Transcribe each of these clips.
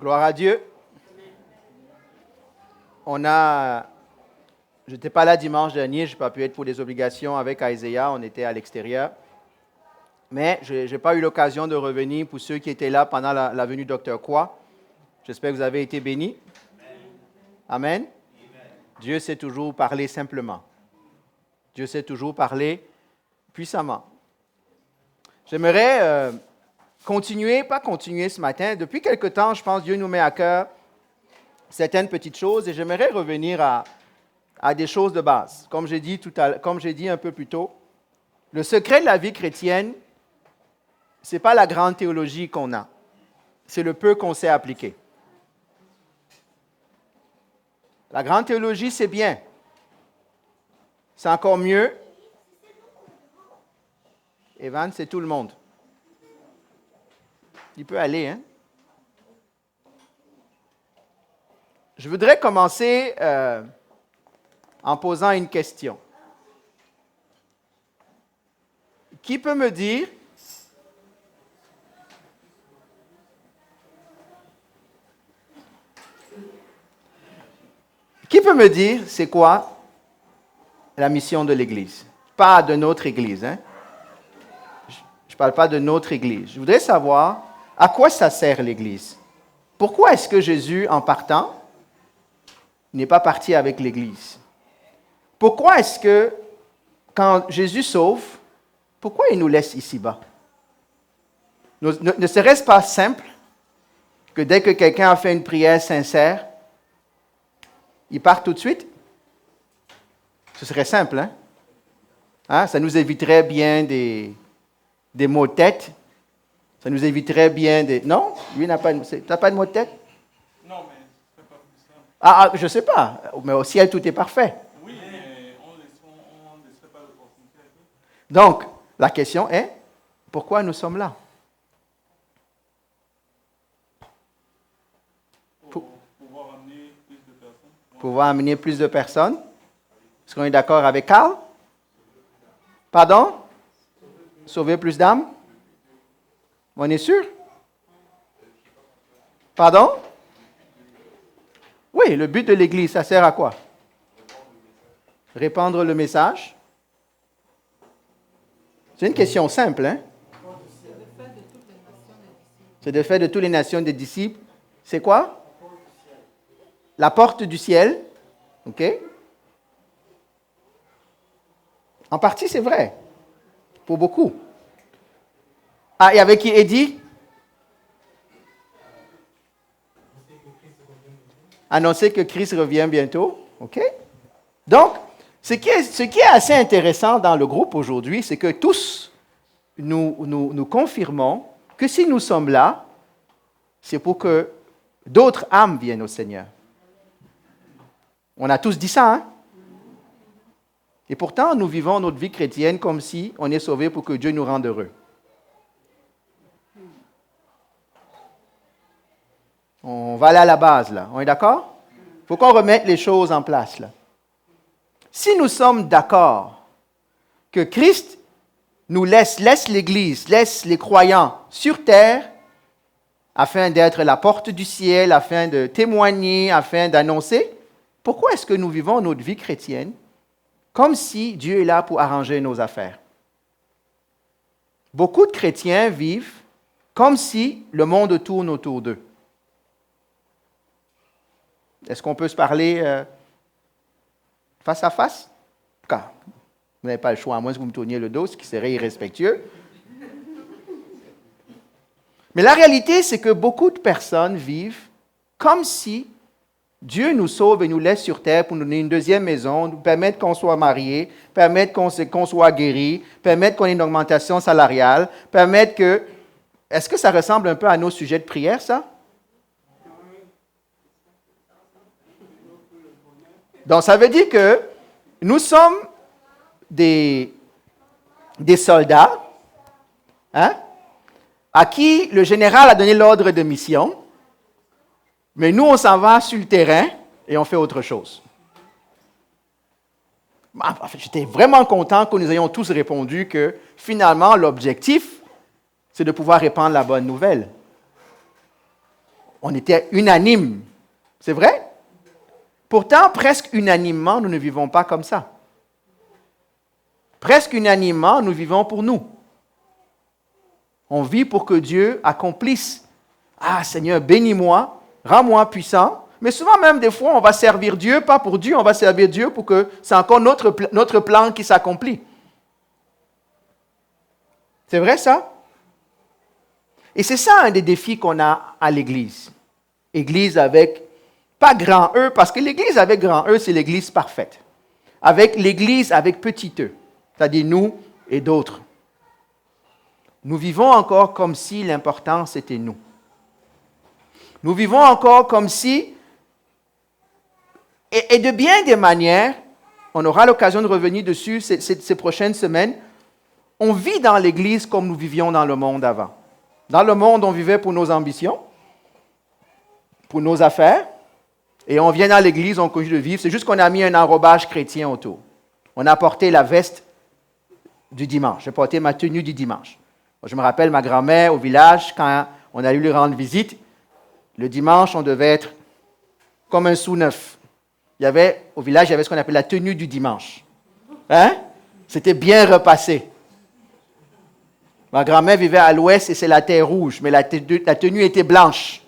Gloire à Dieu. Je n'étais pas là dimanche dernier, je n'ai pas pu être pour des obligations avec Isaiah, on était à l'extérieur. Mais je n'ai pas eu l'occasion de revenir pour ceux qui étaient là pendant la venue du Dr. Kwa. J'espère que vous avez été bénis. Amen. Amen. Dieu sait toujours parler simplement. Dieu sait toujours parler puissamment. J'aimerais pas continuer ce matin. Depuis quelque temps, je pense que Dieu nous met à cœur certaines petites choses et j'aimerais revenir à des choses de base. Comme j'ai dit un peu plus tôt, le secret de la vie chrétienne, ce n'est pas la grande théologie qu'on a, c'est le peu qu'on sait appliquer. La grande théologie, c'est bien. C'est encore mieux. Evan, c'est tout le monde. Il peut aller, hein? Je voudrais commencer en posant une question. Qui peut me dire c'est quoi la mission de l'Église? Pas de notre Église, hein? Je ne parle pas de notre Église. Je voudrais savoir à quoi ça sert l'Église. Pourquoi est-ce que Jésus, en partant, n'est pas parti avec l'Église? Pourquoi est-ce que, quand Jésus sauve, pourquoi il nous laisse ici-bas? Ne serait-ce pas simple que dès que quelqu'un a fait une prière sincère, il part tout de suite? Ce serait simple, hein? Ça nous éviterait bien des maux de tête. Ça nous éviterait bien des... Non? Lui, n'a pas de maux de tête? Non, mais c'est pas plus simple. Je ne sais pas. Mais au ciel, tout est parfait. Oui, mais on ne laisserait pas l'opportunité. Donc, la question est, pourquoi nous sommes là? Pour pouvoir amener plus de personnes. Pouvoir amener plus de personnes? Est-ce qu'on est d'accord avec Carl? Pardon? Sauver plus d'âmes? On est sûr? Pardon? Oui, le but de l'Église, ça sert à quoi? Répandre le message? C'est une question simple, hein? C'est de faire de toutes les nations des disciples. C'est quoi? La porte du ciel. OK? En partie, c'est vrai. Pour beaucoup. Et avec qui Eddie? Annoncer que Christ revient bientôt. OK? Donc, ce qui est assez intéressant dans le groupe aujourd'hui, c'est que tous, nous confirmons que si nous sommes là, c'est pour que d'autres âmes viennent au Seigneur. On a tous dit ça, hein? Et pourtant, nous vivons notre vie chrétienne comme si on est sauvé pour que Dieu nous rende heureux. On va aller à la base, là. On est d'accord? Il faut qu'on remette les choses en place, là. Si nous sommes d'accord que Christ nous laisse l'Église, laisse les croyants sur terre, afin d'être la porte du ciel, afin de témoigner, afin d'annoncer, pourquoi est-ce que nous vivons notre vie chrétienne comme si Dieu est là pour arranger nos affaires? Beaucoup de chrétiens vivent comme si le monde tourne autour d'eux. Est-ce qu'on peut se parler face à face? Quand vous n'avez pas le choix, à moins que vous me tourniez le dos, ce qui serait irrespectueux. Mais la réalité, c'est que beaucoup de personnes vivent comme si Dieu nous sauve et nous laisse sur terre pour nous donner une deuxième maison, nous permettre qu'on soit mariés, permettre qu'on soit guéri, permettre qu'on ait une augmentation salariale, permettre que... Est-ce que ça ressemble un peu à nos sujets de prière, ça? Donc, ça veut dire que nous sommes des soldats, hein, à qui le général a donné l'ordre de mission, mais nous, on s'en va sur le terrain et on fait autre chose. J'étais vraiment content que nous ayons tous répondu que finalement, l'objectif, c'est de pouvoir répandre la bonne nouvelle. On était unanimes. C'est vrai? Pourtant, presque unanimement, nous ne vivons pas comme ça. Presque unanimement, nous vivons pour nous. On vit pour que Dieu accomplisse. Ah Seigneur, bénis-moi, rends-moi puissant. Mais souvent même, des fois, on va servir Dieu, pas pour Dieu, on va servir Dieu pour que c'est encore notre plan qui s'accomplit. C'est vrai ça? Et c'est ça un des défis qu'on a à l'Église. Église avec, pas grand E, parce que l'Église avec grand E, c'est l'Église parfaite. Avec l'Église avec petit E, c'est-à-dire nous et d'autres. Nous vivons encore comme si l'important c'était nous. Nous vivons encore comme si, et de bien des manières, on aura l'occasion de revenir dessus ces prochaines semaines, on vit dans l'Église comme nous vivions dans le monde avant. Dans le monde, on vivait pour nos ambitions, pour nos affaires, et on vient dans l'Église, on continue de vivre. C'est juste qu'on a mis un enrobage chrétien autour. On a porté la veste du dimanche. J'ai porté ma tenue du dimanche. Je me rappelle ma grand-mère au village, quand on a eu lui rendre visite, le dimanche, on devait être comme un sous-neuf. Au village, il y avait ce qu'on appelle la tenue du dimanche. Hein? C'était bien repassé. Ma grand-mère vivait à l'ouest et c'est la terre rouge, mais la tenue était blanche.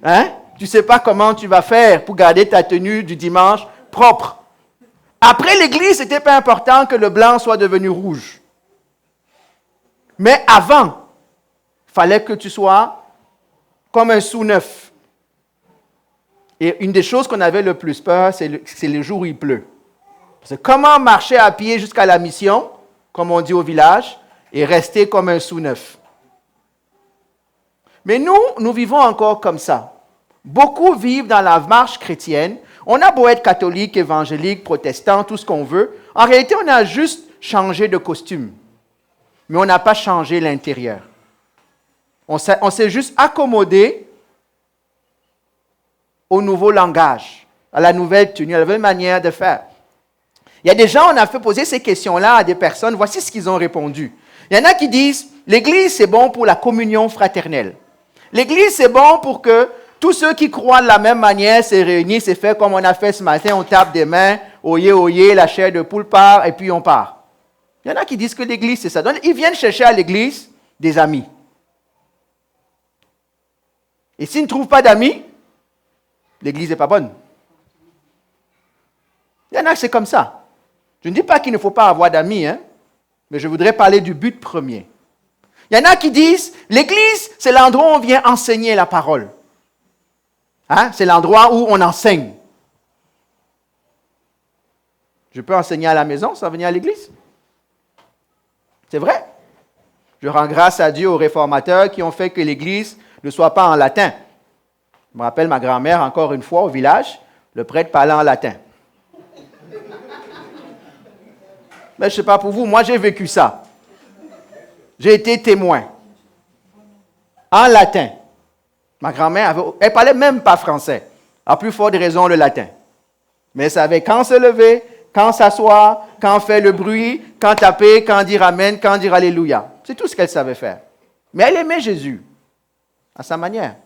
Hein? Tu ne sais pas comment tu vas faire pour garder ta tenue du dimanche propre. Après l'église, ce n'était pas important que le blanc soit devenu rouge. Mais avant, il fallait que tu sois comme un sous-neuf. Et une des choses qu'on avait le plus peur, c'est le jour où il pleut. Parce que comment marcher à pied jusqu'à la mission, comme on dit au village, et rester comme un sous-neuf? Mais nous vivons encore comme ça. Beaucoup vivent dans la marche chrétienne. On a beau être catholique, évangélique, protestant, tout ce qu'on veut. En réalité, on a juste changé de costume. Mais on n'a pas changé l'intérieur. On s'est juste accommodé au nouveau langage, à la nouvelle tenue, à la nouvelle manière de faire. Il y a des gens, on a fait poser ces questions-là à des personnes, voici ce qu'ils ont répondu. Il y en a qui disent, l'Église, c'est bon pour la communion fraternelle. L'Église, c'est bon pour que tous ceux qui croient de la même manière se réunissent et fait comme on a fait ce matin, on tape des mains, oyez, oyez, la chair de poule part, et puis on part. Il y en a qui disent que l'Église, c'est ça. Donc, ils viennent chercher à l'Église des amis. Et s'ils ne trouvent pas d'amis, l'Église n'est pas bonne. Il y en a, c'est comme ça. Je ne dis pas qu'il ne faut pas avoir d'amis, hein, mais je voudrais parler du but premier. Il y en a qui disent, l'Église, c'est l'endroit où on vient enseigner la parole. Hein? C'est l'endroit où on enseigne. Je peux enseigner à la maison sans venir à l'Église? C'est vrai. Je rends grâce à Dieu aux réformateurs qui ont fait que l'Église ne soit pas en latin. Je me rappelle ma grand-mère, encore une fois, au village, le prêtre parlait en latin. Mais je ne sais pas pour vous, moi j'ai vécu ça. J'ai été témoin. En latin. Ma grand-mère, elle ne parlait même pas français. À plus forte raison, le latin. Mais elle savait quand se lever, quand s'asseoir, quand faire le bruit, quand taper, quand dire Amen, quand dire Alléluia. C'est tout ce qu'elle savait faire. Mais elle aimait Jésus, à sa manière.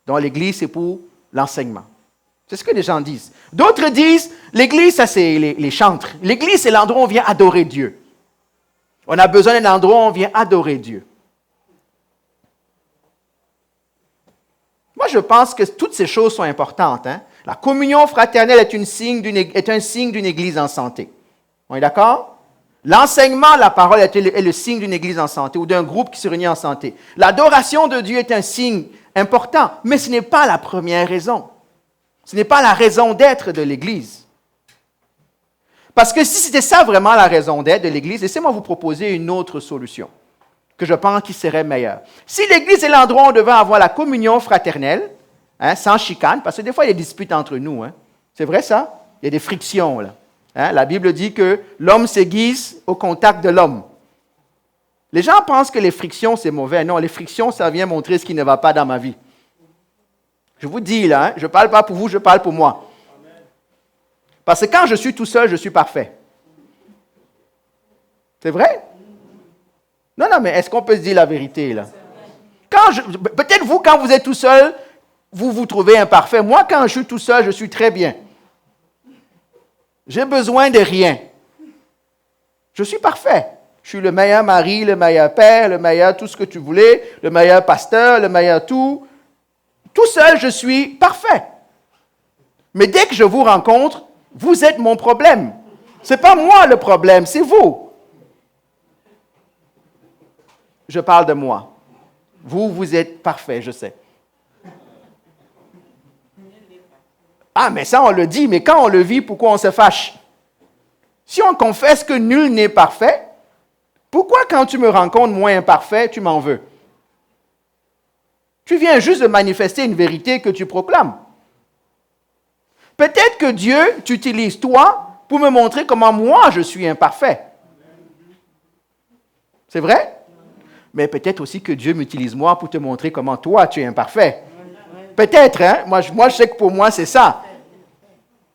Donc l'Église, c'est pour l'enseignement. C'est ce que les gens disent. D'autres disent, l'Église, ça c'est les chantres. L'Église, c'est l'endroit où on vient adorer Dieu. On a besoin d'un endroit où on vient adorer Dieu. Moi, je pense que toutes ces choses sont importantes. Hein? La communion fraternelle est un signe d'une Église en santé. On est d'accord? L'enseignement, la parole est le signe d'une Église en santé ou d'un groupe qui se réunit en santé. L'adoration de Dieu est un signe important, mais ce n'est pas la première raison. Ce n'est pas la raison d'être de l'Église. Parce que si c'était ça vraiment la raison d'être de l'Église, laissez-moi vous proposer une autre solution que je pense qui serait meilleure. Si l'Église est l'endroit où on devait avoir la communion fraternelle, hein, sans chicane, parce que des fois il y a des disputes entre nous. Hein. C'est vrai ça? Il y a des frictions. Là. Hein? La Bible dit que l'homme s'aiguise au contact de l'homme. Les gens pensent que les frictions c'est mauvais. Non, les frictions ça vient montrer ce qui ne va pas dans ma vie. Je vous dis là, hein, je ne parle pas pour vous, je parle pour moi. Parce que quand je suis tout seul, je suis parfait. C'est vrai? Non, mais est-ce qu'on peut se dire la vérité là? Peut-être vous, quand vous êtes tout seul, vous vous trouvez imparfait. Moi, quand je suis tout seul, je suis très bien. J'ai besoin de rien. Je suis parfait. Je suis le meilleur mari, le meilleur père, le meilleur tout ce que tu voulais, le meilleur pasteur, le meilleur tout. Tout seul, je suis parfait. Mais dès que je vous rencontre, vous êtes mon problème. Ce n'est pas moi le problème, c'est vous. Je parle de moi. Vous êtes parfait, je sais. Ah, mais ça, on le dit, mais quand on le vit, pourquoi on se fâche? Si on confesse que nul n'est parfait, pourquoi quand tu me rencontres moins imparfait, tu m'en veux? Tu viens juste de manifester une vérité que tu proclames. Peut-être que Dieu t'utilise toi pour me montrer comment moi je suis imparfait. C'est vrai? Mais peut-être aussi que Dieu m'utilise moi pour te montrer comment toi tu es imparfait. Peut-être, hein? Moi, je sais que pour moi, c'est ça.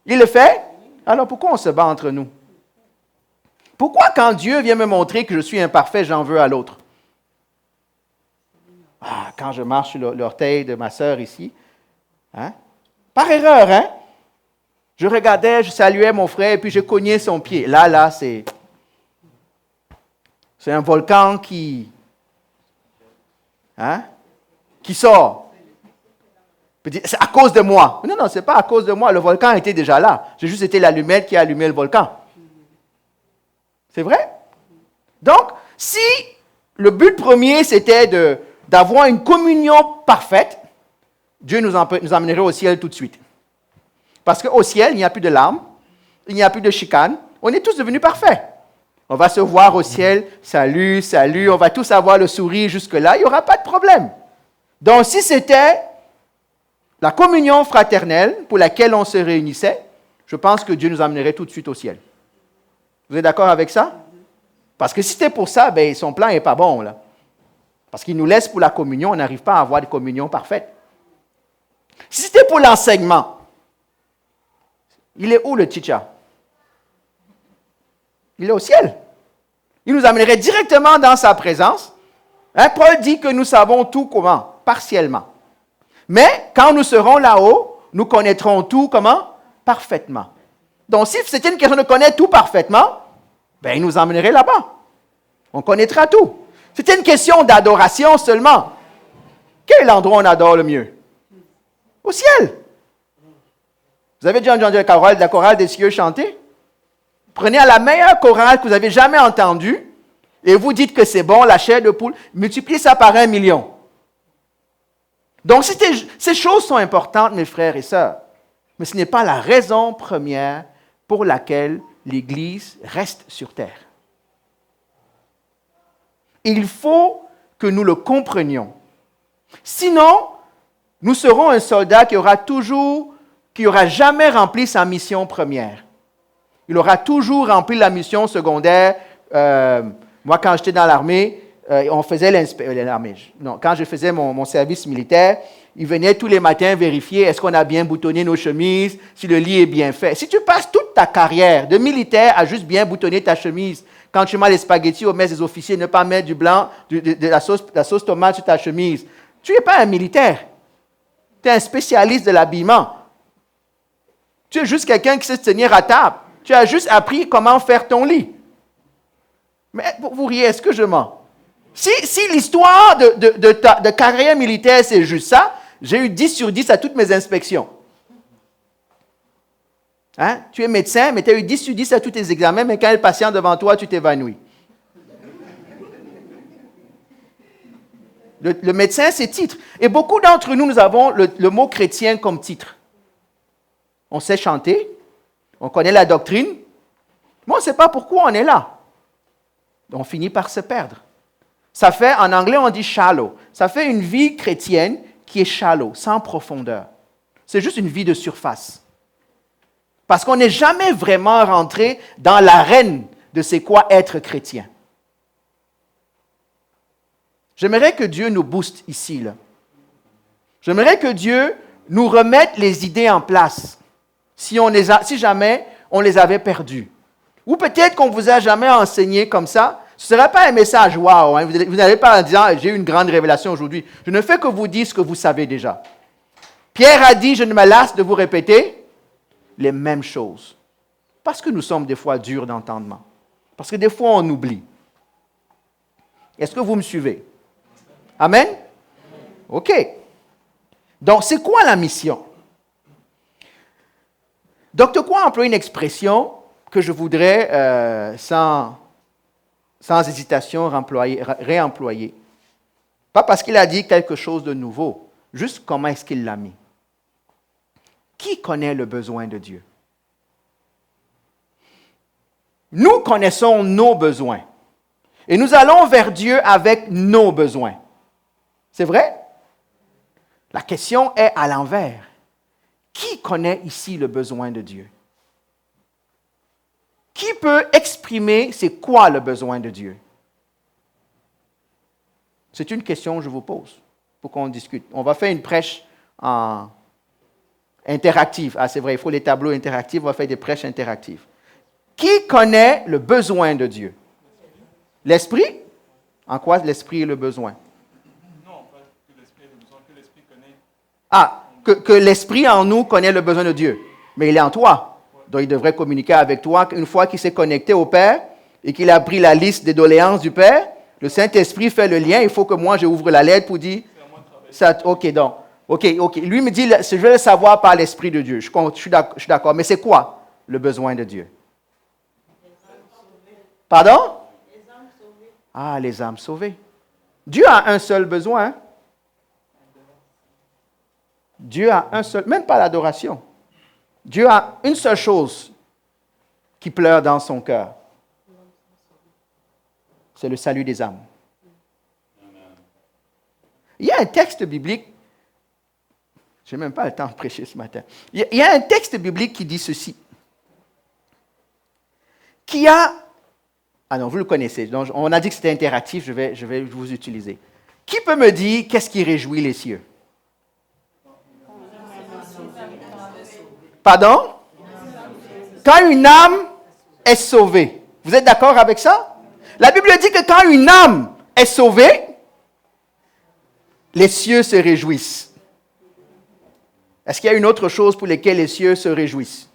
Il le fait? Alors pourquoi on se bat entre nous? Pourquoi quand Dieu vient me montrer que je suis imparfait, j'en veux à l'autre? Ah, quand je marche sur l'orteil de ma sœur ici, hein? Par erreur, hein? Je regardais, je saluais mon frère, et puis je cognais son pied. Là, c'est un volcan qui sort. C'est à cause de moi. Non, ce n'est pas à cause de moi. Le volcan était déjà là. J'ai juste été l'allumette qui a allumé le volcan. C'est vrai? Donc, si le but premier, c'était d'avoir une communion parfaite, Dieu nous emmènerait au ciel tout de suite. Parce qu'au ciel, il n'y a plus de larmes, il n'y a plus de chicane. On est tous devenus parfaits. On va se voir au ciel, salut, salut, on va tous avoir le sourire jusque-là, il n'y aura pas de problème. Donc, si c'était la communion fraternelle pour laquelle on se réunissait, je pense que Dieu nous emmènerait tout de suite au ciel. Vous êtes d'accord avec ça? Parce que si c'était pour ça, ben, son plan n'est pas bon, là. Parce qu'il nous laisse pour la communion, on n'arrive pas à avoir des communions parfaites. Si c'était pour l'enseignement, il est où le teacher? Il est au ciel. Il nous amènerait directement dans sa présence. Hein, Paul dit que nous savons tout comment? Partiellement. Mais quand nous serons là-haut, nous connaîtrons tout comment? Parfaitement. Donc si c'était une question de connaître tout parfaitement, ben, il nous emmènerait là-bas. On connaîtra tout. C'était une question d'adoration seulement. Quel est l'endroit où on adore le mieux? Au ciel. Vous avez déjà entendu la chorale des cieux chanter? Prenez la meilleure chorale que vous avez jamais entendue et vous dites que c'est bon, la chair de poule, multipliez ça par 1 million. Donc, ces choses sont importantes, mes frères et sœurs, mais ce n'est pas la raison première pour laquelle l'Église reste sur terre. Il faut que nous le comprenions. Sinon, nous serons un soldat qui aura jamais rempli sa mission première. Il aura toujours rempli la mission secondaire. Moi, quand j'étais dans l'armée, on faisait quand je faisais mon service militaire, ils venaient tous les matins vérifier est-ce qu'on a bien boutonné nos chemises, si le lit est bien fait. Si tu passes toute ta carrière de militaire à juste bien boutonner ta chemise, quand tu manges les spaghettis au mess des officiers, ne pas mettre du blanc, de la sauce tomate sur ta chemise, tu n'es pas un militaire. Tu es un spécialiste de l'habillement. Tu es juste quelqu'un qui sait se tenir à table. Tu as juste appris comment faire ton lit. Mais vous riez, est-ce que je mens? Si l'histoire de carrière militaire, c'est juste ça, j'ai eu 10 sur 10 à toutes mes inspections. Hein? Tu es médecin, mais tu as eu 10 sur 10 à tous tes examens, mais quand il y a le patient devant toi, tu t'évanouis. Le médecin, c'est titre. Et beaucoup d'entre nous, nous avons le mot chrétien comme titre. On sait chanter, on connaît la doctrine, mais on ne sait pas pourquoi on est là. On finit par se perdre. Ça fait, en anglais, on dit shallow. Ça fait une vie chrétienne qui est shallow, sans profondeur. C'est juste une vie de surface. Parce qu'on n'est jamais vraiment rentré dans l'arène de c'est quoi être chrétien. J'aimerais que Dieu nous booste ici, là. J'aimerais que Dieu nous remette les idées en place, si jamais on les avait perdues. Ou peut-être qu'on ne vous a jamais enseigné comme ça. Ce ne serait pas un message « wow hein. ». Vous n'allez pas en disant « j'ai eu une grande révélation aujourd'hui ». Je ne fais que vous dire ce que vous savez déjà. Pierre a dit, je ne me lasse de vous répéter les mêmes choses. Parce que nous sommes des fois durs d'entendement. Parce que des fois, on oublie. Est-ce que vous me suivez? Amen? OK. Donc, c'est quoi la mission? Dr. Quoi emploie une expression que je voudrais, sans hésitation, réemployer. Pas parce qu'il a dit quelque chose de nouveau, juste comment est-ce qu'il l'a mis. Qui connaît le besoin de Dieu? Nous connaissons nos besoins. Et nous allons vers Dieu avec nos besoins. C'est vrai? La question est à l'envers. Qui connaît ici le besoin de Dieu? Qui peut exprimer c'est quoi le besoin de Dieu? C'est une question que je vous pose pour qu'on discute. On va faire une prêche interactive. Ah, c'est vrai, il faut les tableaux interactifs, on va faire des prêches interactives. Qui connaît le besoin de Dieu? L'Esprit? En quoi l'Esprit est le besoin? Non, pas que l'Esprit ait le besoin, que l'Esprit connaît. Ah, que l'Esprit en nous connaît le besoin de Dieu. Mais il est en toi. Donc il devrait communiquer avec toi. Une fois qu'il s'est connecté au Père et qu'il a pris la liste des doléances du Père, le Saint-Esprit fait le lien. Il faut que moi, j'ouvre la lettre pour dire... Ça, OK, donc. OK. Lui me dit, je vais le savoir par l'Esprit de Dieu. Je suis d'accord. Mais c'est quoi le besoin de Dieu? Pardon? Ah, les âmes sauvées. Dieu a un seul besoin. Dieu a un seul, même pas l'adoration. Dieu a une seule chose qui pleure dans son cœur. C'est le salut des âmes. Il y a un texte biblique, je n'ai même pas le temps de prêcher ce matin. Il y a un texte biblique qui dit ceci. Ah non, vous le connaissez. Donc, on a dit que c'était interactif, je vais vous utiliser. Qui peut me dire qu'est-ce qui réjouit les cieux? Pardon? Quand une âme est sauvée. Vous êtes d'accord avec ça? La Bible dit que quand une âme est sauvée, les cieux se réjouissent. Est-ce qu'il y a une autre chose pour laquelle les cieux se réjouissent?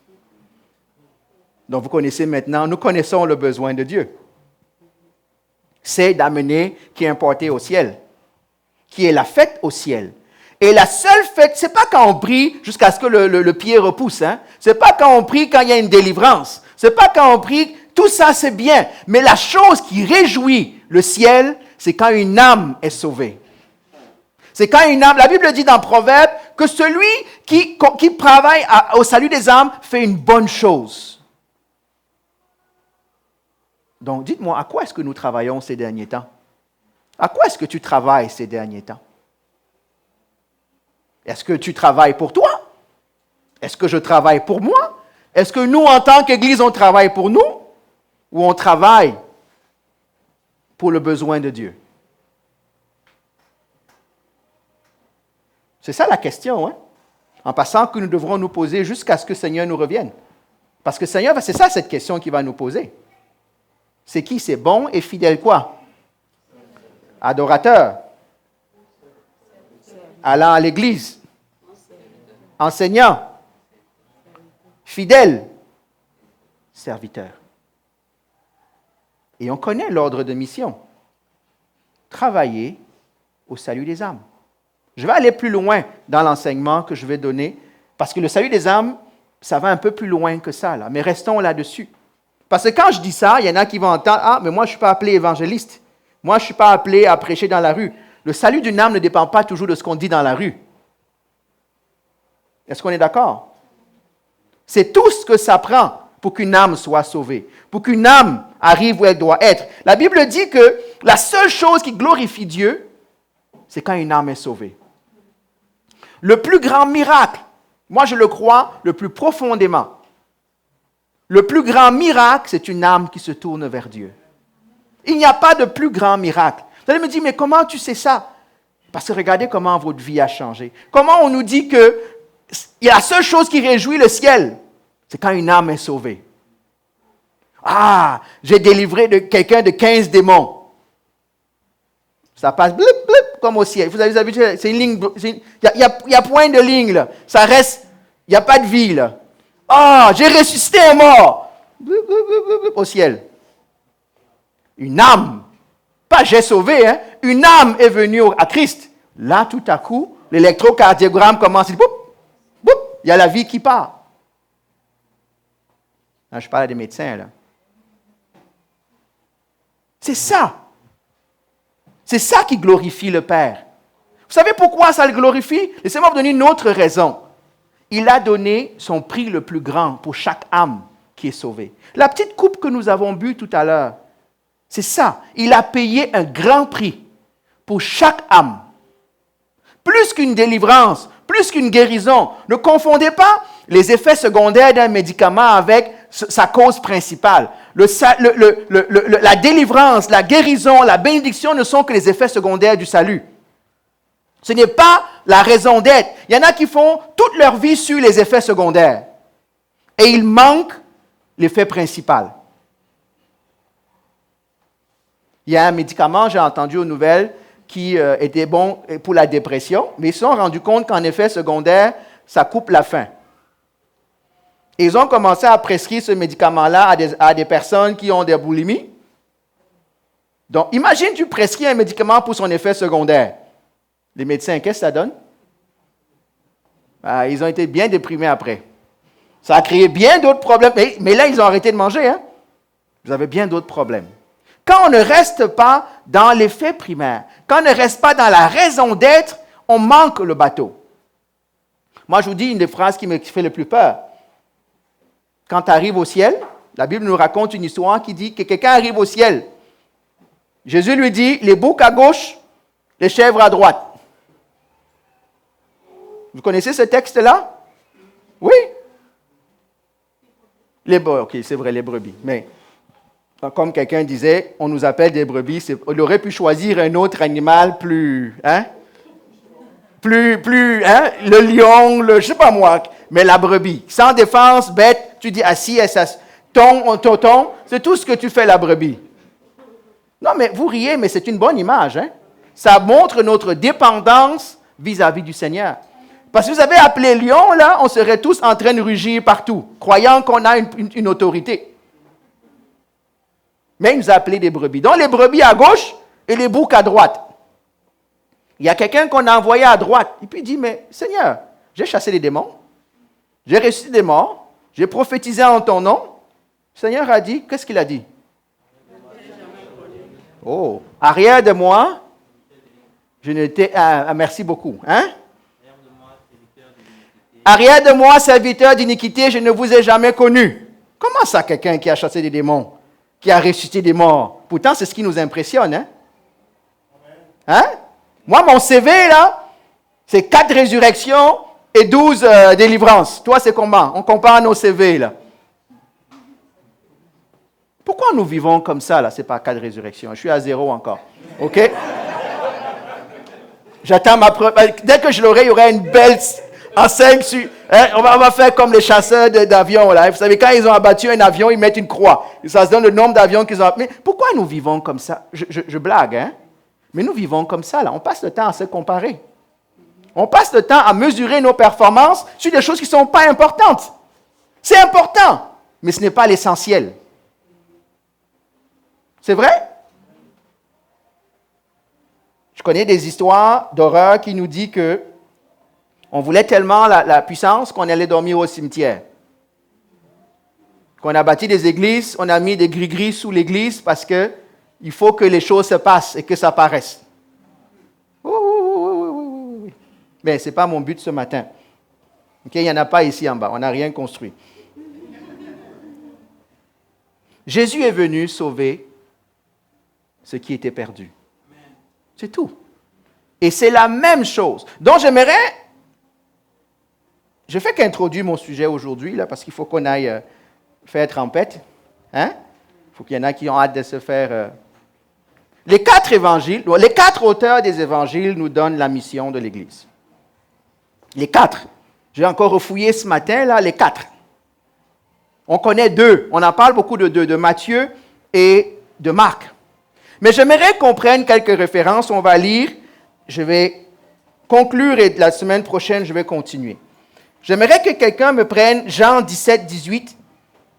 Donc vous connaissez maintenant, nous connaissons le besoin de Dieu. C'est d'amener qui est importé au ciel, qui est la fête au ciel. Et la seule fête, ce n'est pas quand on prie jusqu'à ce que le pied repousse. Hein? Ce n'est pas quand on prie quand il y a une délivrance. Ce n'est pas quand on prie, tout ça c'est bien. Mais la chose qui réjouit le ciel, c'est quand une âme est sauvée. C'est quand une âme, la Bible dit dans Proverbe que celui qui travaille au salut des âmes fait une bonne chose. Donc dites-moi, à quoi est-ce que nous travaillons ces derniers temps? À quoi est-ce que tu travailles ces derniers temps? Est-ce que tu travailles pour toi? Est-ce que je travaille pour moi? Est-ce que nous, en tant qu'Église, on travaille pour nous? Ou on travaille pour le besoin de Dieu? C'est ça la question, hein? En passant que nous devrons nous poser jusqu'à ce que le Seigneur nous revienne. Parce que le Seigneur, c'est ça cette question qu'il va nous poser. C'est qui? C'est bon et fidèle quoi? Adorateur. Allant à l'église. Enseignant. Fidèle. Serviteur. Et on connaît l'ordre de mission. Travailler au salut des âmes. Je vais aller plus loin dans l'enseignement que je vais donner, parce que le salut des âmes, ça va un peu plus loin que ça, là. Mais restons là-dessus. Parce que quand je dis ça, il y en a qui vont entendre, « Ah, mais moi, je ne suis pas appelé évangéliste. Moi, je ne suis pas appelé à prêcher dans la rue. » Le salut d'une âme ne dépend pas toujours de ce qu'on dit dans la rue. Est-ce qu'on est d'accord? C'est tout ce que ça prend pour qu'une âme soit sauvée, pour qu'une âme arrive où elle doit être. La Bible dit que la seule chose qui glorifie Dieu, c'est quand une âme est sauvée. Le plus grand miracle, moi je le crois le plus profondément, le plus grand miracle, c'est une âme qui se tourne vers Dieu. Il n'y a pas de plus grand miracle. Vous allez me dire, mais comment tu sais ça? Parce que regardez comment votre vie a changé. Comment on nous dit que la seule chose qui réjouit le ciel, c'est quand une âme est sauvée. Ah, j'ai délivré quelqu'un de 15 démons. Ça passe blip, blip. comme au ciel. Vous avez vu, c'est une ligne, il y a point de ligne, là. Ça reste, il n'y a pas de vie, là. Ah, j'ai ressuscité un mort. Au ciel. Une âme, pas j'ai sauvé, hein. Une âme est venue à Christ. Là, tout à coup, l'électrocardiogramme commence, il y a la vie qui part. Là, je parle des médecins, là. C'est ça. C'est ça qui glorifie le Père. Vous savez pourquoi ça le glorifie? Laissez-moi vous donner une autre raison. Il a donné son prix le plus grand pour chaque âme qui est sauvée. La petite coupe que nous avons bu tout à l'heure, c'est ça. Il a payé un grand prix pour chaque âme. Plus qu'une délivrance, plus qu'une guérison. Ne confondez pas les effets secondaires d'un médicament avec sa cause principale. La délivrance, la guérison, la bénédiction ne sont que les effets secondaires du salut. Ce n'est pas la raison d'être. Il y en a qui font toute leur vie sur les effets secondaires. Et il manque l'effet principal. Il y a un médicament, j'ai entendu aux nouvelles, qui était bon pour la dépression, mais ils se sont rendus compte qu'en effet secondaire, ça coupe la faim. Et ils ont commencé à prescrire ce médicament-là à des personnes qui ont des boulimies. Donc, imagine, tu prescris un médicament pour son effet secondaire. Les médecins, qu'est-ce que ça donne? Ils ont été bien déprimés après. Ça a créé bien d'autres problèmes. Mais là, ils ont arrêté de manger. Hein? Vous avez bien d'autres problèmes. Quand on ne reste pas dans l'effet primaire, quand on ne reste pas dans la raison d'être, on manque le bateau. Moi, je vous dis une des phrases qui me fait le plus peur. Quand tu arrives au ciel, la Bible nous raconte une histoire qui dit que quelqu'un arrive au ciel. Jésus lui dit, les boucs à gauche, les chèvres à droite. Vous connaissez ce texte-là? Oui. Ok, c'est vrai, les brebis. Mais comme quelqu'un disait, on nous appelle des brebis. On aurait pu choisir un autre animal plus, le lion, je ne sais pas moi, mais la brebis. Sans défense, bête, tu dis assis, tonton, c'est tout ce que tu fais la brebis. Non, mais vous riez, mais c'est une bonne image. Hein? Ça montre notre dépendance vis-à-vis du Seigneur. Parce que vous avez appelé lion, là, on serait tous en train de rugir partout, croyant qu'on a une autorité. Mais il nous a appelés des brebis. Donc les brebis à gauche et les boucs à droite. Il y a quelqu'un qu'on a envoyé à droite. Et puis il dit, mais Seigneur, j'ai chassé les démons, j'ai ressuscité des morts, j'ai prophétisé en ton nom. Le Seigneur a dit, qu'est-ce qu'il a dit? Oh, arrière de moi, je n'étais... merci beaucoup. Hein? Arrière de moi, serviteur d'iniquité, je ne vous ai jamais connu. Comment ça, quelqu'un qui a chassé des démons, qui a ressuscité des morts? Pourtant, c'est ce qui nous impressionne. Hein? Hein? Moi, mon CV, là, c'est 4 résurrections et 12 délivrances. Toi, c'est comment? On compare nos CV, là. Pourquoi nous vivons comme ça, là? Ce n'est pas 4 résurrections. Je suis à 0 encore. OK? J'attends ma preuve. Dès que je l'aurai, il y aura une belle enseigne sur... Hein? On va faire comme les chasseurs d'avions, là. Vous savez, quand ils ont abattu un avion, ils mettent une croix. Ça se donne le nombre d'avions qu'ils ont... Mais pourquoi nous vivons comme ça? Je blague, hein? Mais nous vivons comme ça, là. On passe le temps à se comparer. On passe le temps à mesurer nos performances sur des choses qui ne sont pas importantes. C'est important, mais ce n'est pas l'essentiel. C'est vrai? Je connais des histoires d'horreur qui nous disent que on voulait tellement la puissance qu'on allait dormir au cimetière. Qu'on a bâti des églises, on a mis des gris-gris sous l'église parce que il faut que les choses se passent et que ça paraisse. Oui. Mais ce n'est pas mon but ce matin. Okay? Il n'y en a pas ici en bas, on n'a rien construit. Jésus est venu sauver ce qui était perdu. C'est tout. Et c'est la même chose. Donc j'aimerais... Je fais qu'introduire mon sujet aujourd'hui, là, parce qu'il faut qu'on aille faire trempette. Hein? Il faut qu'il y en a qui ont hâte de se faire... Les 4 évangiles, les 4 auteurs des évangiles nous donnent la mission de l'Église. Les 4. J'ai encore refouillé ce matin, là, les 4. On connaît 2. On en parle beaucoup de 2, de Matthieu et de Marc. Mais j'aimerais qu'on prenne quelques références. On va lire je vais conclure et la semaine prochaine, je vais continuer. J'aimerais que quelqu'un me prenne Jean 17, 18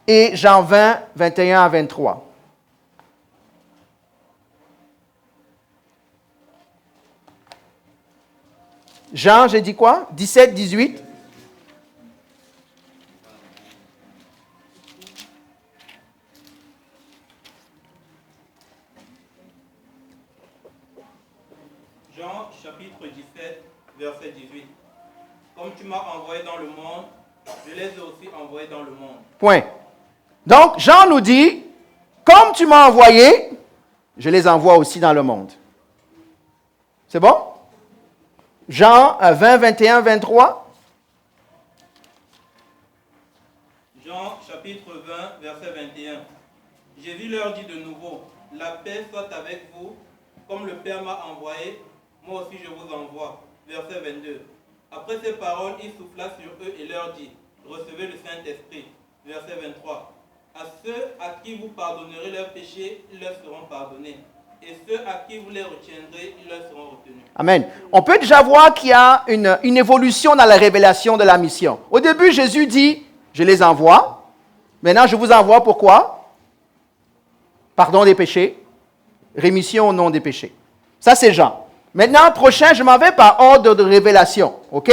et Jean 20, 21 à 23. Jean, j'ai dit quoi? 17, 18. Jean chapitre 17, verset 18. Comme tu m'as envoyé dans le monde, je les ai aussi envoyés dans le monde. Point. Donc, Jean nous dit, comme tu m'as envoyé, je les envoie aussi dans le monde. C'est bon? Jean 20, 21, 23. Jean chapitre 20, verset 21. Jésus leur dit de nouveau, la paix soit avec vous, comme le Père m'a envoyé, moi aussi je vous envoie. Verset 22. Après ces paroles, il souffla sur eux et leur dit, recevez le Saint-Esprit. Verset 23. À ceux à qui vous pardonnerez leurs péchés, ils leur seront pardonnés. Et ceux à qui vous les retiendrez, ils leur seront retenus. Amen. On peut déjà voir qu'il y a une évolution dans la révélation de la mission. Au début, Jésus dit, je les envoie. Maintenant, je vous envoie pourquoi? Pardon des péchés, rémission au nom des péchés. Ça, c'est Jean. Maintenant, prochain, je m'en vais par ordre de révélation, OK?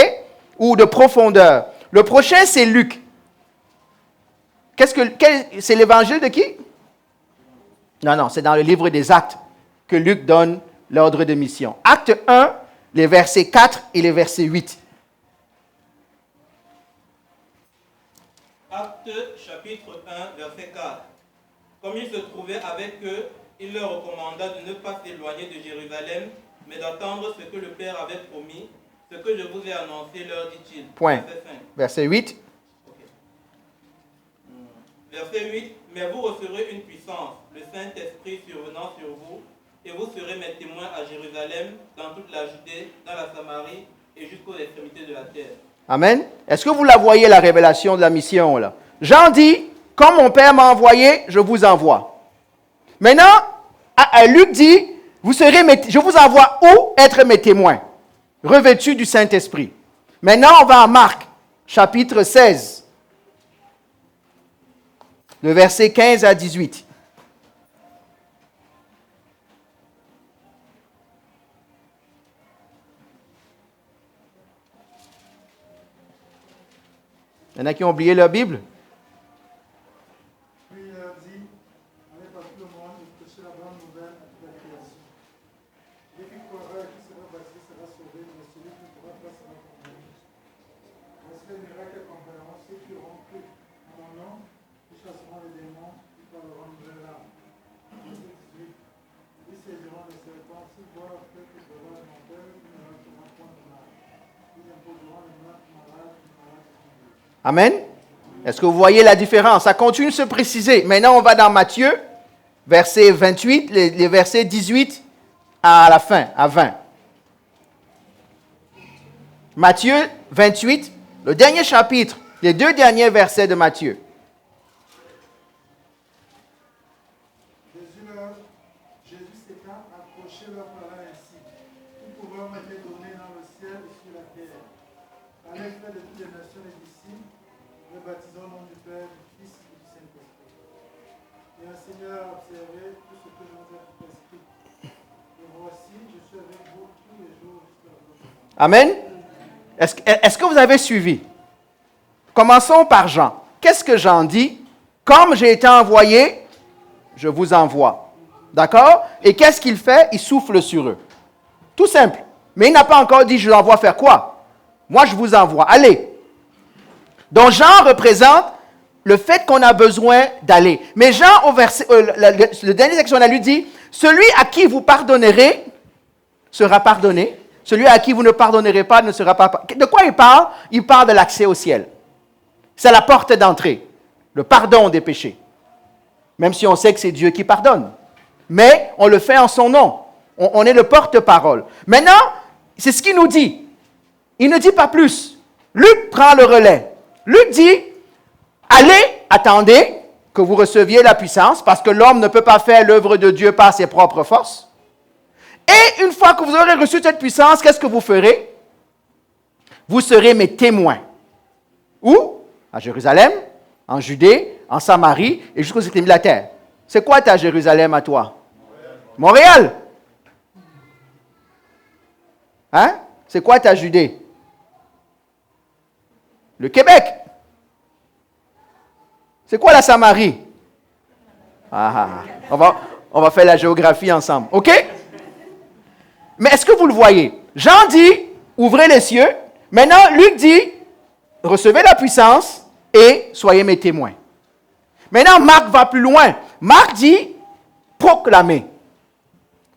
Ou de profondeur. Le prochain, c'est Luc. C'est l'évangile de qui? Non, c'est dans le livre des Actes que Luc donne l'ordre de mission. Acte 1, les versets 4 et les versets 8. Acte chapitre 1, verset 4. Comme il se trouvait avec eux, il leur recommanda de ne pas s'éloigner de Jérusalem, mais d'attendre ce que le Père avait promis, ce que je vous ai annoncé, leur dit-il. Point. Verset 5. Verset 8. Okay. Verset 8. Mais vous recevrez une puissance, le Saint-Esprit survenant sur vous, et vous serez mes témoins à Jérusalem, dans toute la Judée, dans la Samarie et jusqu'aux extrémités de la terre. Amen. Est-ce que vous la voyez, la révélation de la mission, là? Jean dit, comme mon Père m'a envoyé, je vous envoie. Maintenant, Luc dit, je vous envoie où être mes témoins, revêtus du Saint-Esprit. Maintenant, on va à Marc, chapitre 16, le verset 15 à 18. Il y en a qui ont oublié leur Bible? Puis il leur dit, allez par tout le monde et prêchez la bonne nouvelle à toute la création. Dès qu'il croira et qui sera baptisé sera sauvé, mais celui qui ne pourra pas sera condamné. Voici les miracles accompagneront ceux qui auront cru en mon nom, qui chasseront les démons, qui parleront de nouvelles langues. Verset 18. Ils saisiront les serpents, s'ils boivent quelque breuvage mortel, ils ne recevront point de mal. Ils imposeront les mains malades, les malades seront guéris. Amen. Est-ce que vous voyez la différence? Ça continue de se préciser. Maintenant, on va dans Matthieu, verset 28, les versets 18 à la fin, à 20. Matthieu 28, le dernier chapitre, les 2 derniers versets de Matthieu. Jésus s'étant approché leur parla ainsi. Tout pouvoir m'a été donné dans le ciel et sur la terre. Allez faire de toutes les nations les disciples, les baptisant au nom du Père, du Fils et du Saint-Esprit. Et enseignez à observer tout ce que je vous ai prescrit. Et voici, je suis avec vous tous les jours jusqu'à la fin. Amen. Est-ce que vous avez suivi? Commençons par Jean. Qu'est-ce que Jean dit? Comme j'ai été envoyé, je vous envoie. D'accord? Et qu'est-ce qu'il fait? Il souffle sur eux. Tout simple. Mais il n'a pas encore dit, je l'envoie faire quoi? Moi, je vous envoie. Allez. Donc, Jean représente le fait qu'on a besoin d'aller. Mais Jean, au verset, le dernier section, on a lui dit, celui à qui vous pardonnerez sera pardonné. Celui à qui vous ne pardonnerez pas ne sera pas pardonné. De quoi il parle? Il parle de l'accès au ciel. C'est la porte d'entrée. Le pardon des péchés. Même si on sait que c'est Dieu qui pardonne. Mais on le fait en son nom. On est le porte-parole. Maintenant, c'est ce qu'il nous dit. Il ne dit pas plus. Luc prend le relais. Luc dit, allez, attendez que vous receviez la puissance, parce que l'homme ne peut pas faire l'œuvre de Dieu par ses propres forces. Et une fois que vous aurez reçu cette puissance, qu'est-ce que vous ferez? Vous serez mes témoins. Où? À Jérusalem, en Judée, en Samarie et jusqu'aux extrémités de la terre. C'est quoi ta Jérusalem à toi? Montréal. Hein? C'est quoi ta Judée? Le Québec. C'est quoi la Samarie? On va faire la géographie ensemble. OK? Mais est-ce que vous le voyez? Jean dit, ouvrez les cieux. Maintenant, Luc dit, recevez la puissance et soyez mes témoins. Maintenant, Marc va plus loin. Marc dit, proclamez.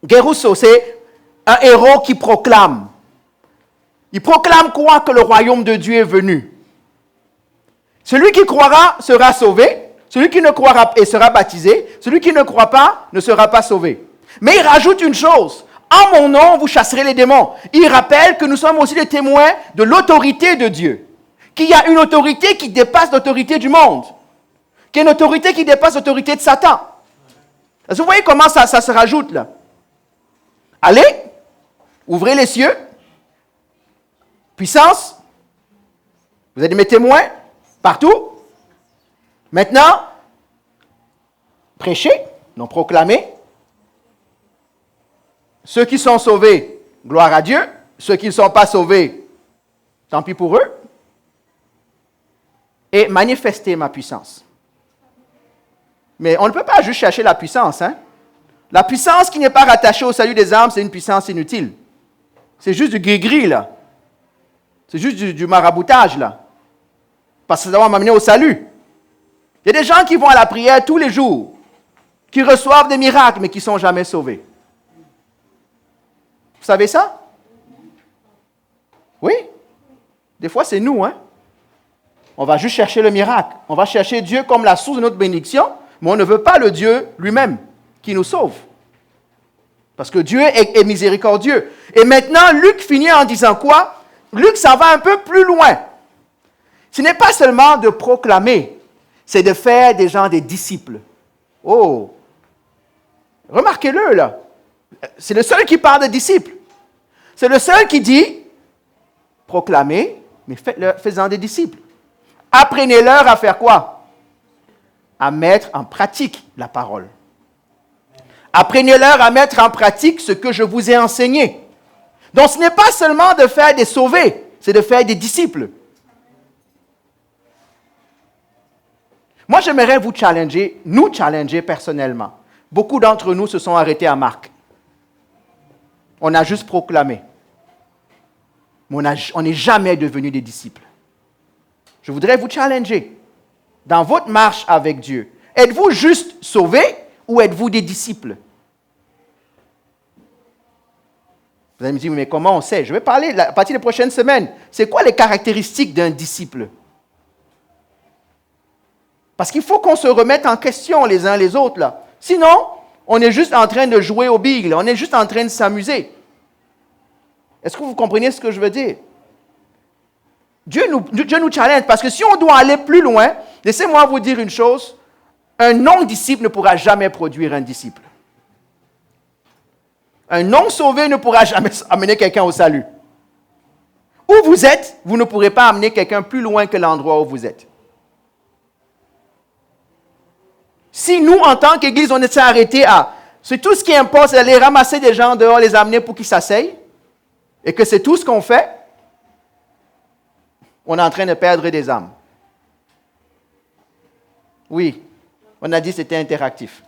Guérousseau, c'est un héros qui proclame. Il proclame quoi? Que le royaume de Dieu est venu. Celui qui croira sera sauvé. Celui qui ne croira pas et sera baptisé. Celui qui ne croit pas ne sera pas sauvé. Mais il rajoute une chose. En mon nom, vous chasserez les démons. Il rappelle que nous sommes aussi des témoins de l'autorité de Dieu. Qu'il y a une autorité qui dépasse l'autorité du monde. Qu'il y a une autorité qui dépasse l'autorité de Satan. Est-ce que vous voyez comment ça se rajoute là? Allez, ouvrez les cieux. Puissance. Vous êtes mes témoins partout. Maintenant, prêchez, non proclamez. Ceux qui sont sauvés, gloire à Dieu. Ceux qui ne sont pas sauvés, tant pis pour eux. Et manifestez ma puissance. Mais on ne peut pas juste chercher la puissance. Hein? La puissance qui n'est pas rattachée au salut des âmes, c'est une puissance inutile. C'est juste du gris-gris, là. C'est juste du maraboutage, là. Parce que ça va m'amener au salut. Il y a des gens qui vont à la prière tous les jours, qui reçoivent des miracles, mais qui ne sont jamais sauvés. Vous savez ça? Oui. Des fois, c'est nous, hein? On va juste chercher le miracle. On va chercher Dieu comme la source de notre bénédiction, mais on ne veut pas le Dieu lui-même qui nous sauve. Parce que Dieu est miséricordieux. Et maintenant, Luc finit en disant quoi? Luc s'en va un peu plus loin. Ce n'est pas seulement de proclamer, c'est de faire des gens des disciples. Oh! Remarquez-le, là. C'est le seul qui parle de disciples. C'est le seul qui dit, proclamez, mais faites-en des disciples. Apprenez-leur à faire quoi? À mettre en pratique la parole. Apprenez-leur à mettre en pratique ce que je vous ai enseigné. Donc, ce n'est pas seulement de faire des sauvés, c'est de faire des disciples. Moi, j'aimerais vous challenger, nous challenger personnellement. Beaucoup d'entre nous se sont arrêtés à Marc. On a juste proclamé. Mais on n'est jamais devenus des disciples. Je voudrais vous challenger dans votre marche avec Dieu. Êtes-vous juste sauvés ou êtes-vous des disciples? Vous allez me dire, mais comment on sait? Je vais parler à partir des prochaines semaines. C'est quoi les caractéristiques d'un disciple? Parce qu'il faut qu'on se remette en question les uns les autres, là. Sinon, on est juste en train de jouer au big, là. On est juste en train de s'amuser. Est-ce que vous comprenez ce que je veux dire? Dieu nous challenge, parce que si on doit aller plus loin, laissez-moi vous dire une chose, un non-disciple ne pourra jamais produire un disciple. Un non-sauvé ne pourra jamais amener quelqu'un au salut. Où vous êtes, vous ne pourrez pas amener quelqu'un plus loin que l'endroit où vous êtes. Si nous, en tant qu'Église, on s'est arrêté à... C'est tout ce qui importe, c'est d'aller ramasser des gens dehors, les amener pour qu'ils s'asseyent, et que c'est tout ce qu'on fait, on est en train de perdre des âmes. Oui, on a dit que c'était interactif.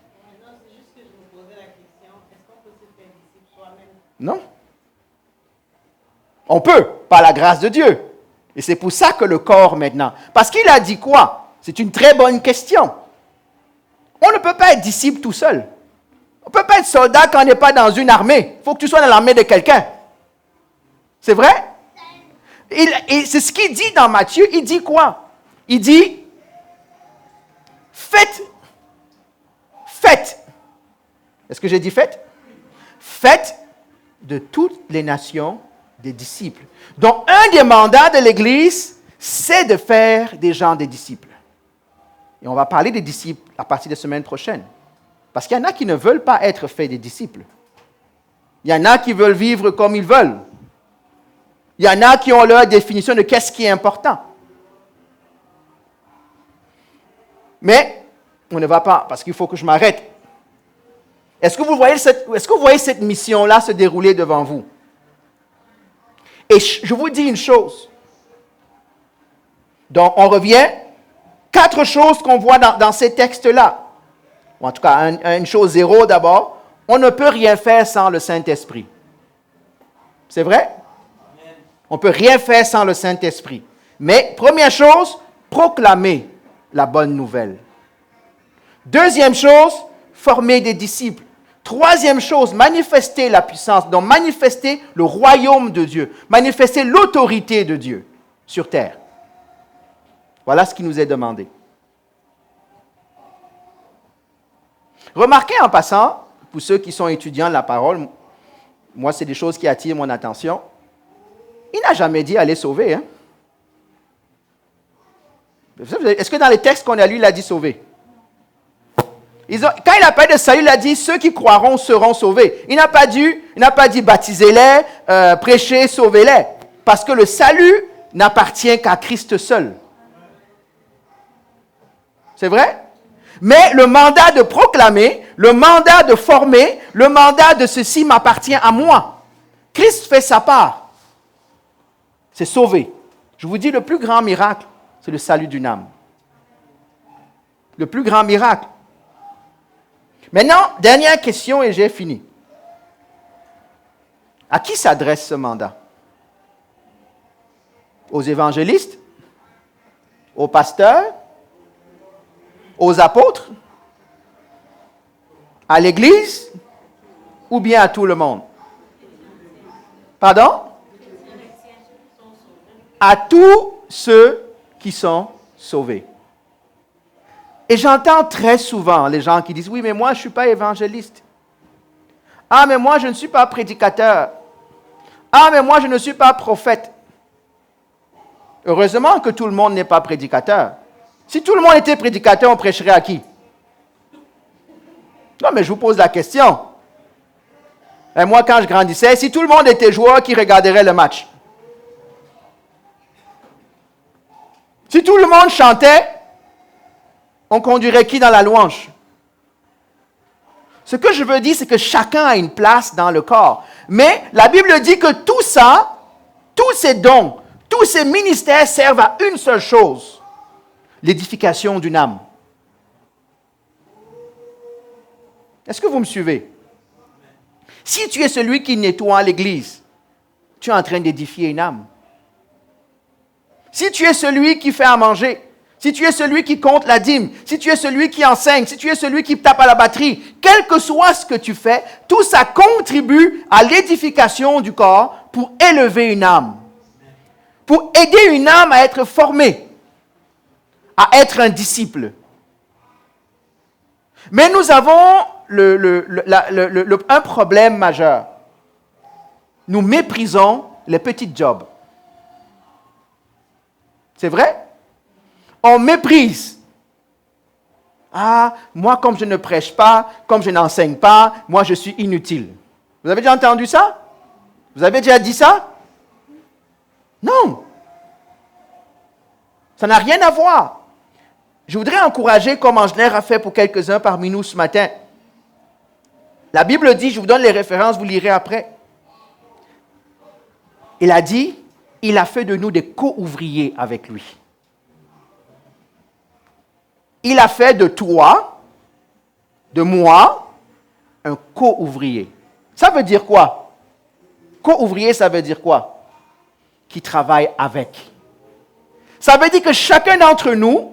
Non, c'est juste que je me posais la question, est-ce qu'on peut se faire disciple soi-même? Non. On peut, par la grâce de Dieu. Et c'est pour ça que le corps maintenant. Parce qu'il a dit quoi? C'est une très bonne question. On ne peut pas être disciple tout seul. On ne peut pas être soldat quand on n'est pas dans une armée. Il faut que tu sois dans l'armée de quelqu'un. C'est vrai? Et c'est ce qu'il dit dans Matthieu. Il dit quoi? Il dit, faites. Est-ce que j'ai dit faites? Faites de toutes les nations des disciples. Donc, un des mandats de l'Église, c'est de faire des gens des disciples. Et on va parler des disciples à partir de la semaine prochaine. Parce qu'il y en a qui ne veulent pas être faits des disciples. Il y en a qui veulent vivre comme ils veulent. Il y en a qui ont leur définition de qu'est-ce qui est important. Mais on ne va pas, parce qu'il faut que je m'arrête. Est-ce que vous voyez cette mission-là se dérouler devant vous? Et je vous dis une chose. Donc, on revient. 4 choses qu'on voit dans ces textes-là. Ou en tout cas, une chose 0 d'abord. On ne peut rien faire sans le Saint-Esprit. C'est vrai? On ne peut rien faire sans le Saint-Esprit. Mais, première chose, proclamer la bonne nouvelle. Deuxième chose, former des disciples. Troisième chose, manifester la puissance. Donc, manifester le royaume de Dieu. Manifester l'autorité de Dieu sur terre. Voilà ce qui nous est demandé. Remarquez en passant, pour ceux qui sont étudiants de la parole, moi, c'est des choses qui attirent mon attention. Il n'a jamais dit aller sauver. Hein? Est-ce que dans les textes qu'on a lus, il a dit sauver? Quand il a parlé de salut, il a dit ceux qui croiront seront sauvés. Il n'a pas dit baptisez-les, prêchez, sauvez-les. Parce que le salut n'appartient qu'à Christ seul. C'est vrai? Mais le mandat de proclamer, le mandat de former, le mandat de ceci m'appartient à moi. Christ fait sa part. C'est sauver. Je vous dis, le plus grand miracle, c'est le salut d'une âme. Le plus grand miracle. Maintenant, dernière question et j'ai fini. À qui s'adresse ce mandat? Aux évangélistes? Aux pasteurs? Aux apôtres? À l'Église? Ou bien à tout le monde? Pardon? À tous ceux qui sont sauvés. Et j'entends très souvent les gens qui disent, oui, mais moi, je ne suis pas évangéliste. Ah, mais moi, je ne suis pas prédicateur. Ah, mais moi, je ne suis pas prophète. Heureusement que tout le monde n'est pas prédicateur. Si tout le monde était prédicateur, on prêcherait à qui? Non, mais je vous pose la question. Et moi, quand je grandissais, si tout le monde était joueur, qui regarderait le match? Si tout le monde chantait, on conduirait qui dans la louange? Ce que je veux dire, c'est que chacun a une place dans le corps. Mais la Bible dit que tout ça, tous ces dons, tous ces ministères servent à une seule chose: l'édification d'une âme. Est-ce que vous me suivez? Si tu es celui qui nettoie l'église, tu es en train d'édifier une âme. Si tu es celui qui fait à manger, si tu es celui qui compte la dîme, si tu es celui qui enseigne, si tu es celui qui tape à la batterie, quel que soit ce que tu fais, tout ça contribue à l'édification du corps pour élever une âme. Pour aider une âme à être formée, à être un disciple. Mais nous avons un problème majeur. Nous méprisons les petits jobs. C'est vrai? On méprise. Ah, moi, comme je ne prêche pas, comme je n'enseigne pas, moi, je suis inutile. Vous avez déjà entendu ça? Vous avez déjà dit ça? Non. Ça n'a rien à voir. Je voudrais encourager, comme Angelaire a fait pour quelques-uns parmi nous ce matin. La Bible dit, je vous donne les références, vous lirez après. Il a dit, il a fait de nous des co-ouvriers avec lui. Il a fait de toi, de moi, un co-ouvrier. Ça veut dire quoi? Co-ouvrier, ça veut dire quoi? Qui travaille avec. Ça veut dire que chacun d'entre nous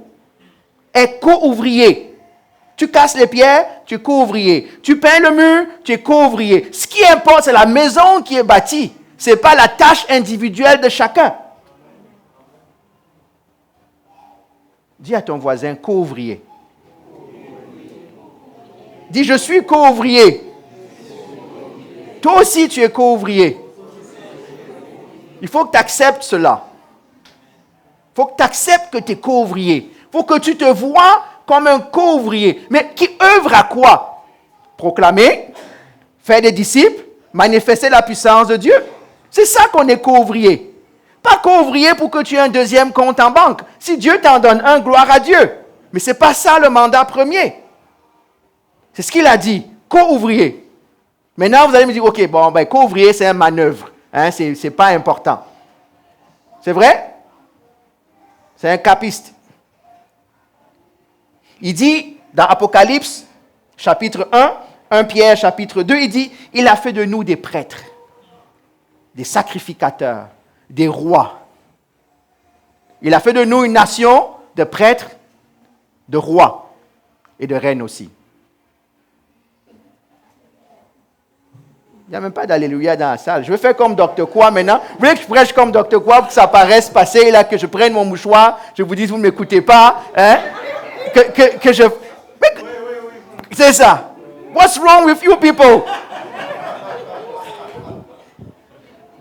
est co-ouvrier. Tu casses les pierres, tu es co-ouvrier. Tu peins le mur, tu es co-ouvrier. Ce qui importe, c'est la maison qui est bâtie. Ce n'est pas la tâche individuelle de chacun. Dis à ton voisin, co-ouvrier. Dis, je suis co-ouvrier. Toi aussi, tu es co-ouvrier. Il faut que tu acceptes cela. Il faut que tu acceptes que tu es co-ouvrier. Il faut que tu te vois comme un co-ouvrier. Mais qui œuvre à quoi? Proclamer, faire des disciples, manifester la puissance de Dieu. C'est ça qu'on est co-ouvrier. Pas co-ouvrier pour que tu aies un deuxième compte en banque. Si Dieu t'en donne un, gloire à Dieu. Mais ce n'est pas ça le mandat premier. C'est ce qu'il a dit, co-ouvrier. Maintenant, vous allez me dire, OK, co-ouvrier, c'est une manœuvre. Hein, ce n'est pas important. C'est vrai? C'est un capiste. Il dit, dans Apocalypse, chapitre 1, 1 Pierre, chapitre 2, il dit, il a fait de nous des prêtres, des sacrificateurs, des rois. Il a fait de nous une nation de prêtres, de rois et de reines aussi. Il n'y a même pas d'alléluia dans la salle. Je vais faire comme Dr. Quoi maintenant. Vous voulez que je prêche comme Dr. Quoi pour que ça paraisse passer, là, que je prenne mon mouchoir, je vous dis, vous ne m'écoutez pas, hein? Que je... C'est ça. What's wrong with you people?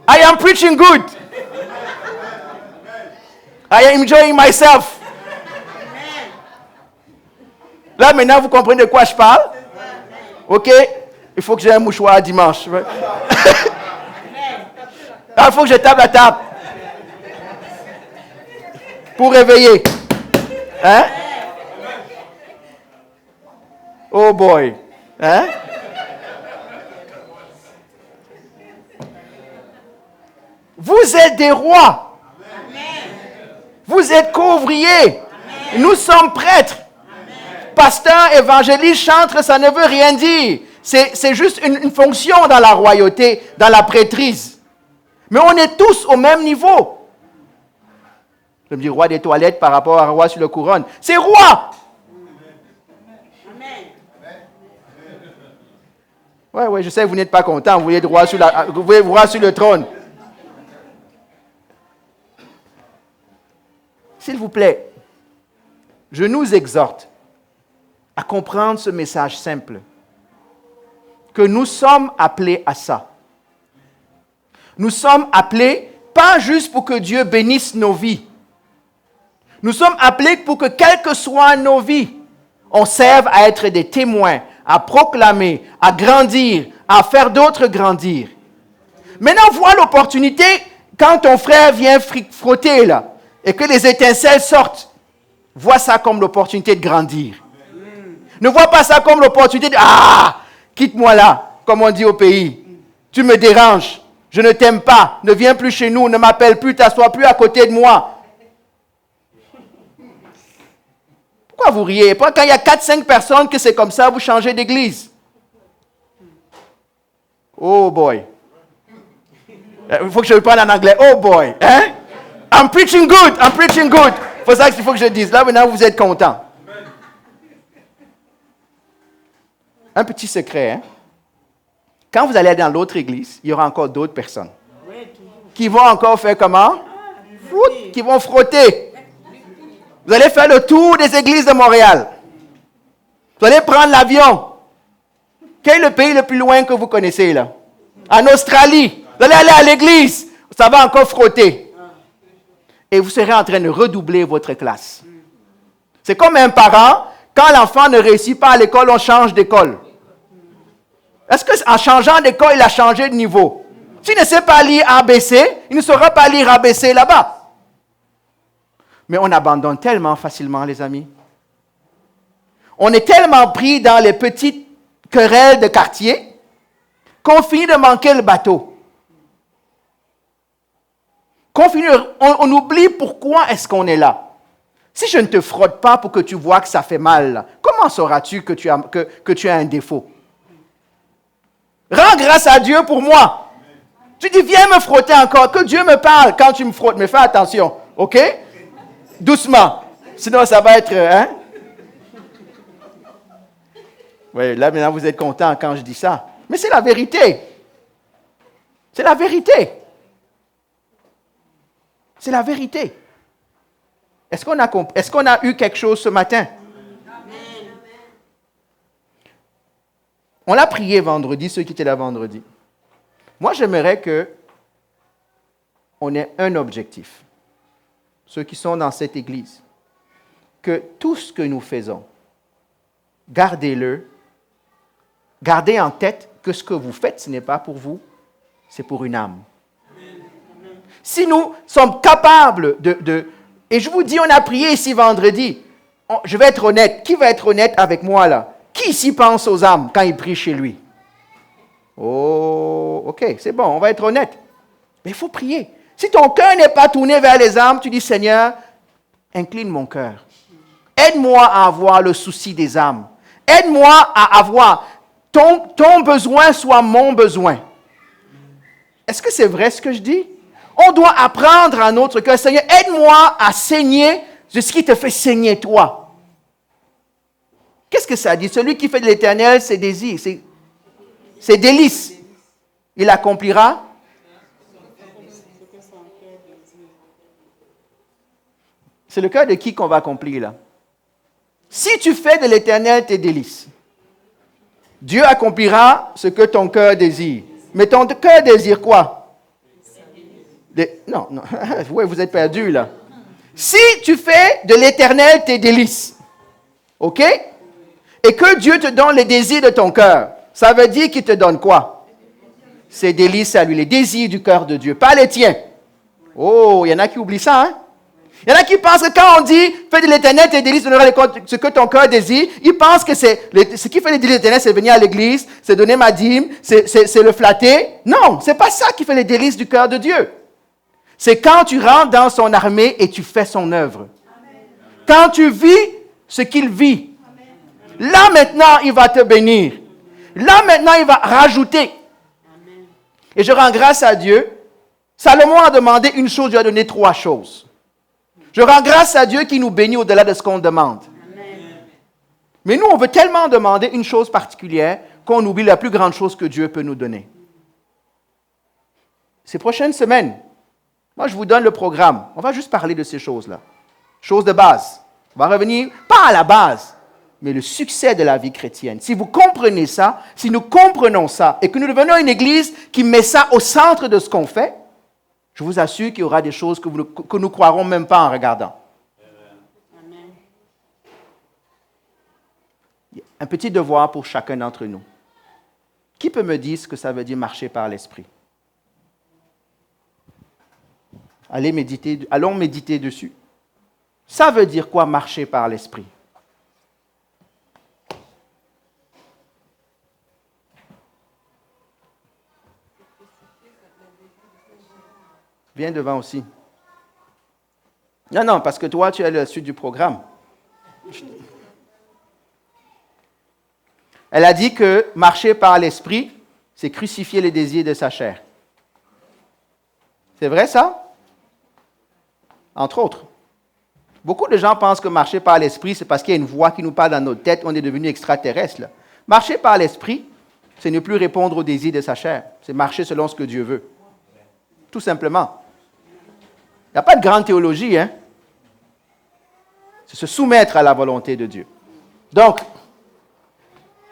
I am preaching good. I am enjoying myself. Là, maintenant, vous comprenez de quoi je parle? OK? Il faut que j'ai un mouchoir dimanche. Il faut que je tape la table. Pour réveiller. Hein? Oh boy. Hein? Vous êtes des rois. Vous êtes co-ouvriers. Nous sommes prêtres. Pasteur, évangéliste, chantre, ça ne veut rien dire. C'est juste une fonction dans la royauté, dans la prêtrise. Mais on est tous au même niveau. Je me dis roi des toilettes par rapport à roi sur le couronne. C'est roi. Oui, je sais que vous n'êtes pas content. Vous voulez être roi sur le trône. S'il vous plaît, je nous exhorte à comprendre ce message simple. Que nous sommes appelés à ça. Nous sommes appelés pas juste pour que Dieu bénisse nos vies. Nous sommes appelés pour que, quelles que soient nos vies, on serve à être des témoins, à proclamer, à grandir, à faire d'autres grandir. Maintenant, vois l'opportunité quand ton frère vient frotter là, et que les étincelles sortent. Vois ça comme l'opportunité de grandir. Ne vois pas ça comme l'opportunité de « Ah, quitte-moi là », comme on dit au pays. Tu me déranges, je ne t'aime pas, ne viens plus chez nous, ne m'appelle plus, t'assois plus à côté de moi. Pourquoi vous riez? Quand il y a 4-5 personnes que c'est comme ça, vous changez d'église. Oh boy. Il faut que je le parle en anglais. Oh boy. Hein? I'm preaching good. I'm preaching good. C'est pour ça qu'il faut que je dise. Là, maintenant, vous êtes contents. Un petit secret. Hein? Quand vous allez dans l'autre église, il y aura encore d'autres personnes. Qui vont encore faire comment? Qui vont frotter. Vous allez faire le tour des églises de Montréal. Vous allez prendre l'avion. Quel est le pays le plus loin que vous connaissez là? En Australie. Vous allez aller à l'église. Ça va encore frotter. Et vous serez en train de redoubler votre classe. C'est comme un parent, quand l'enfant ne réussit pas à l'école, on change d'école. Est-ce qu'en changeant d'école, il a changé de niveau? S'il ne sait pas lire ABC, il ne saura pas lire ABC là-bas. Mais on abandonne tellement facilement, les amis. On est tellement pris dans les petites querelles de quartier qu'on finit de manquer le bateau. On oublie pourquoi est-ce qu'on est là. Si je ne te frotte pas pour que tu vois que ça fait mal, comment sauras-tu que tu as un défaut? Rends grâce à Dieu pour moi. Tu dis, viens me frotter encore, que Dieu me parle quand tu me frottes. Mais fais attention, ok? Doucement. Sinon, ça va être... Hein? Oui, là, maintenant, vous êtes content quand je dis ça. Mais c'est la vérité. C'est la vérité. C'est la vérité. Est-ce qu'on a eu quelque chose ce matin? On l'a prié vendredi, ceux qui étaient là vendredi. Moi, j'aimerais qu'on ait un objectif. Ceux qui sont dans cette église. Que tout ce que nous faisons, gardez-le, gardez en tête que ce que vous faites, ce n'est pas pour vous, c'est pour une âme. Si nous sommes capables et je vous dis, on a prié ici vendredi, je vais être honnête. Qui va être honnête avec moi là? Qui ici pense aux âmes quand il prie chez lui? Oh, ok, c'est bon, on va être honnête. Mais il faut prier. Si ton cœur n'est pas tourné vers les âmes, tu dis, Seigneur, incline mon cœur. Aide-moi à avoir le souci des âmes. Aide-moi à avoir ton besoin soit mon besoin. Est-ce que c'est vrai ce que je dis? On doit apprendre à notre cœur, Seigneur, aide-moi à saigner de ce qui te fait saigner toi. Qu'est-ce que ça dit? Celui qui fait de l'Éternel ses désirs, ses délices, il accomplira. C'est le cœur de qui qu'on va accomplir là? Si tu fais de l'Éternel tes délices, Dieu accomplira ce que ton cœur désire. Mais ton cœur désire quoi? Non. Oui, vous êtes perdus là. Si tu fais de l'Éternel tes délices, ok? Et que Dieu te donne les désirs de ton cœur, ça veut dire qu'il te donne quoi? Ses délices à lui, les désirs du cœur de Dieu, pas les tiens. Oh, il y en a qui oublient ça, hein? Il y en a qui pensent que quand on dit « Fais de l'Éternel tes délices, donneras ce que ton cœur désire », ils pensent que ce qui fait les délices de l'Éternel, c'est venir à l'église, c'est donner ma dîme, c'est le flatter. Non, c'est pas ça qui fait les délices du cœur de Dieu. C'est quand tu rentres dans son armée et tu fais son œuvre. Quand tu vis ce qu'il vit. Là maintenant, il va te bénir. Là maintenant, il va rajouter. Et je rends grâce à Dieu. Salomon a demandé une chose, Dieu a donné 3 choses. Je rends grâce à Dieu qui nous bénit au-delà de ce qu'on demande. Mais nous, on veut tellement demander une chose particulière qu'on oublie la plus grande chose que Dieu peut nous donner. Ces prochaines semaines, moi, je vous donne le programme. On va juste parler de ces choses-là. Choses de base. On va revenir, pas à la base, mais le succès de la vie chrétienne. Si vous comprenez ça, si nous comprenons ça, et que nous devenons une église qui met ça au centre de ce qu'on fait, je vous assure qu'il y aura des choses que nous ne croirons même pas en regardant. Amen. Un petit devoir pour chacun d'entre nous. Qui peut me dire ce que ça veut dire marcher par l'esprit? Allons méditer dessus. Ça veut dire quoi marcher par l'esprit? Viens devant aussi. Non, parce que toi, tu as la suite du programme. Elle a dit que marcher par l'esprit, c'est crucifier les désirs de sa chair. C'est vrai ça? Entre autres. Beaucoup de gens pensent que marcher par l'esprit, c'est parce qu'il y a une voix qui nous parle dans notre tête, on est devenu extraterrestre. Là. Marcher par l'esprit, c'est ne plus répondre aux désirs de sa chair. C'est marcher selon ce que Dieu veut. Tout simplement. Il n'y a pas de grande théologie, hein? C'est se soumettre à la volonté de Dieu. Donc,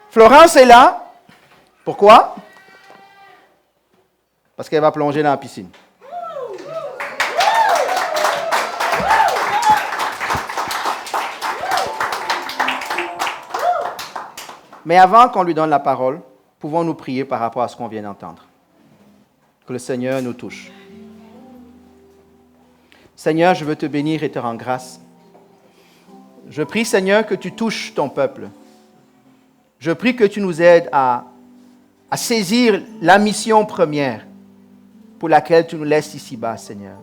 Florence est là. Pourquoi? Parce qu'elle va plonger dans la piscine. Mais avant qu'on lui donne la parole, pouvons-nous prier par rapport à ce qu'on vient d'entendre? Que le Seigneur nous touche. Seigneur, je veux te bénir et te rendre grâce. Je prie, Seigneur, que tu touches ton peuple. Je prie que tu nous aides à saisir la mission première pour laquelle tu nous laisses ici-bas, Seigneur.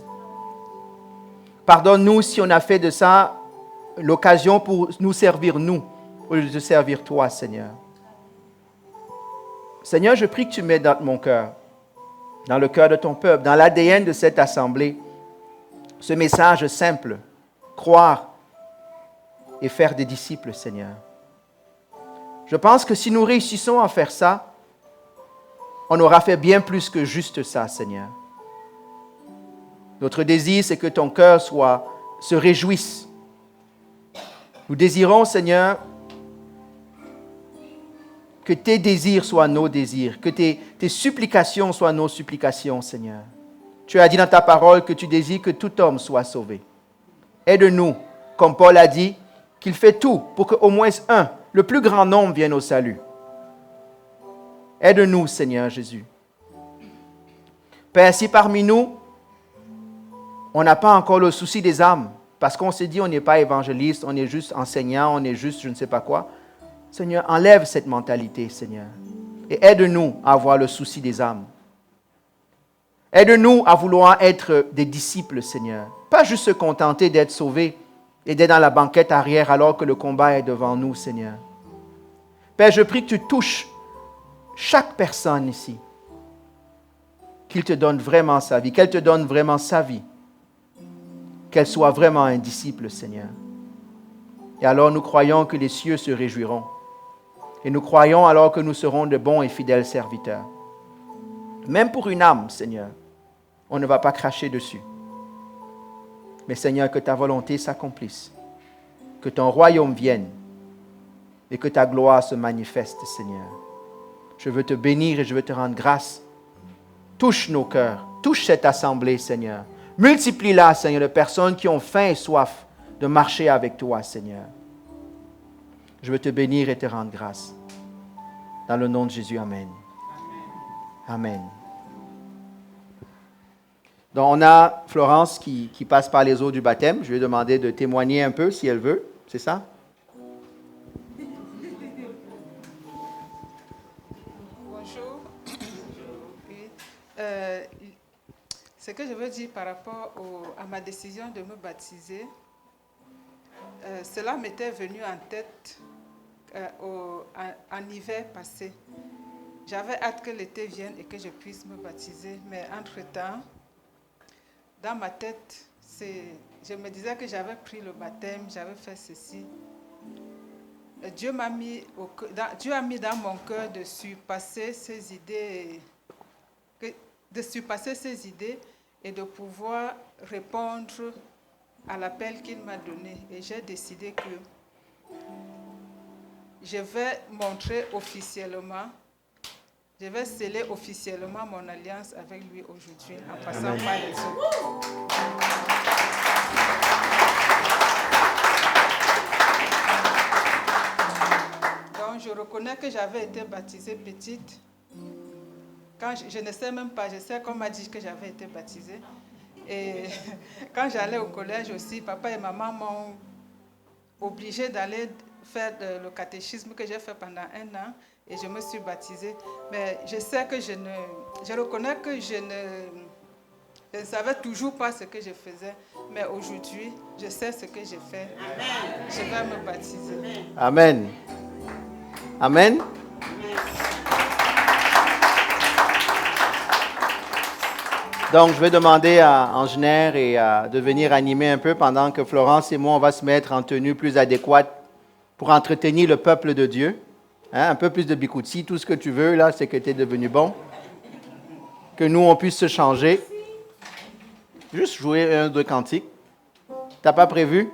Pardonne-nous si on a fait de ça l'occasion pour nous servir, nous, au lieu de te servir toi, Seigneur. Seigneur, je prie que tu m'aides dans mon cœur, dans le cœur de ton peuple, dans l'ADN de cette assemblée, ce message simple, croire et faire des disciples, Seigneur. Je pense que si nous réussissons à faire ça, on aura fait bien plus que juste ça, Seigneur. Notre désir, c'est que ton cœur se réjouisse. Nous désirons, Seigneur, que tes désirs soient nos désirs, que tes supplications soient nos supplications, Seigneur. Tu as dit dans ta parole que tu désires que tout homme soit sauvé. Aide-nous, comme Paul a dit, qu'il fait tout pour qu'au moins un, le plus grand nombre, vienne au salut. Aide-nous, Seigneur Jésus. Père, si parmi nous, on n'a pas encore le souci des âmes, parce qu'on s'est dit on n'est pas évangéliste, on est juste enseignant, on est juste je ne sais pas quoi. Seigneur, enlève cette mentalité, Seigneur. Et aide-nous à avoir le souci des âmes. Aide-nous à vouloir être des disciples, Seigneur. Pas juste se contenter d'être sauvés et d'être dans la banquette arrière alors que le combat est devant nous, Seigneur. Père, je prie que tu touches chaque personne ici. Qu'il te donne vraiment sa vie, qu'elle te donne vraiment sa vie. Qu'elle soit vraiment un disciple, Seigneur. Et alors nous croyons que les cieux se réjouiront. Et nous croyons alors que nous serons de bons et fidèles serviteurs. Même pour une âme, Seigneur, on ne va pas cracher dessus. Mais Seigneur, que ta volonté s'accomplisse. Que ton royaume vienne. Et que ta gloire se manifeste, Seigneur. Je veux te bénir et je veux te rendre grâce. Touche nos cœurs. Touche cette assemblée, Seigneur. Multiplie-la, Seigneur, de personnes qui ont faim et soif de marcher avec toi, Seigneur. Je veux te bénir et te rendre grâce. Dans le nom de Jésus, Amen. Amen. Donc, on a Florence qui passe par les eaux du baptême. Je vais lui demander de témoigner un peu si elle veut. C'est ça? Bonjour. Oui. Ce que je veux dire par rapport à ma décision de me baptiser, cela m'était venu en tête en hiver passé. J'avais hâte que l'été vienne et que je puisse me baptiser, mais entre-temps, dans ma tête, je me disais que j'avais pris le baptême, j'avais fait ceci. Dieu a mis dans mon cœur de surpasser ces idées, et de pouvoir répondre à l'appel qu'il m'a donné. Et j'ai décidé que je vais montrer officiellement, je vais sceller officiellement mon alliance avec lui aujourd'hui en passant par les eaux. Donc je reconnais que j'avais été baptisée petite. Quand je ne sais même pas, je sais qu'on m'a dit que j'avais été baptisée. Et quand j'allais au collège aussi, papa et maman m'ont obligée d'aller faire le catéchisme que j'ai fait pendant 1 an et je me suis baptisée. Mais je sais que je reconnais que je ne savais toujours pas ce que je faisais. Mais aujourd'hui, je sais ce que j'ai fait. Amen. Je vais me baptiser. Amen. Amen. Donc, je vais demander à Angénère de venir animer un peu pendant que Florence et moi, on va se mettre en tenue plus adéquate pour entretenir le peuple de Dieu. Hein, un peu plus de bikouti, tout ce que tu veux, là, c'est que tu es devenu bon. Que nous, on puisse se changer. Juste jouer 1, 2 cantiques. T'as pas prévu?